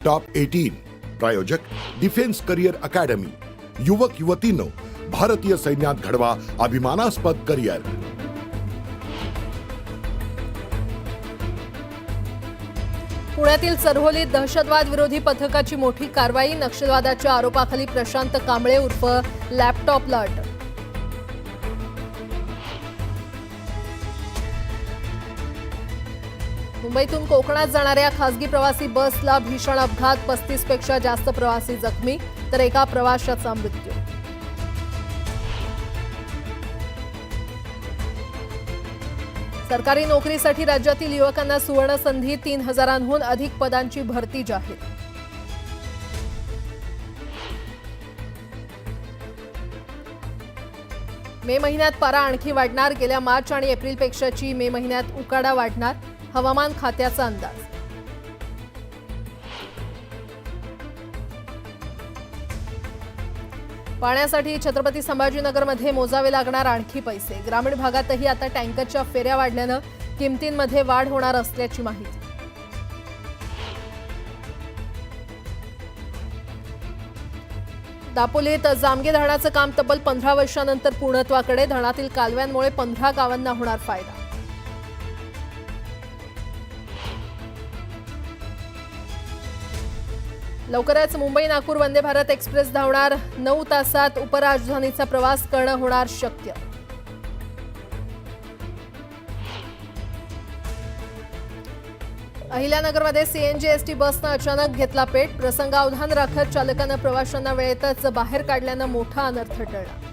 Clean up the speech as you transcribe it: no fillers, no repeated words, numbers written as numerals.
Top 18 प्रायोजक defence career academy. युवक युवतींनो, भारतीय सैन्यात घडवा अभिमानास्पद करिअर। पुण्यातील चरहोलीत दहशतवाद विरोधी पथकाची मोठी कारवाई। नक्षलवादाच्या आरोपाखाली प्रशांत कांबळे उर्फ लॅपटॉपला अटक। मुंबईतून कोकणात जाणाऱ्या खासगी प्रवासी बसला भीषण अपघात। 35 पेक्षा जास्त प्रवासी जखमी तर एका प्रवाशाचा मृत्यू। सरकारी नोकरीसाठी राज्यातील युवकांना सुवर्ण संधी। 3000हून अधिक पदांची भरती जाहीर। मे महिन्यात पारा आणखी वाढणार। गेल्या मार्च आणि एप्रिलपेक्षाची मे महिन्यात उकाडा वाढणार, हवामान खात्याचा अंदाज। पाण्यासाठी छत्रपती संभाजीनगरमध्ये मोजावे लागणार आणखी पैसे। ग्रामीण भागातही आता टँकरच्या फेऱ्या वाढल्यानं किमतींमध्ये वाढ होणार असल्याची माहिती। दापोलीत जामगे धरणाचं काम तब्बल 15 वर्षांनंतर पूर्णत्वाकडे। धरणातील कालव्यांमुळे 15 गावांना होणार फायदा। लवकरच मुंबई नागपूर वंदे भारत एक्सप्रेस धावणार। 9 तासात उपराजधानीचा प्रवास करणं होणार शक्य। अहिल्यानगरमध्ये सीएनजी एसटी बसनं अचानक घेतला पेट। प्रसंगावधान राखत चालकानं प्रवाशांना वेळेतच बाहेर काढल्यानं मोठा अनर्थ टळला।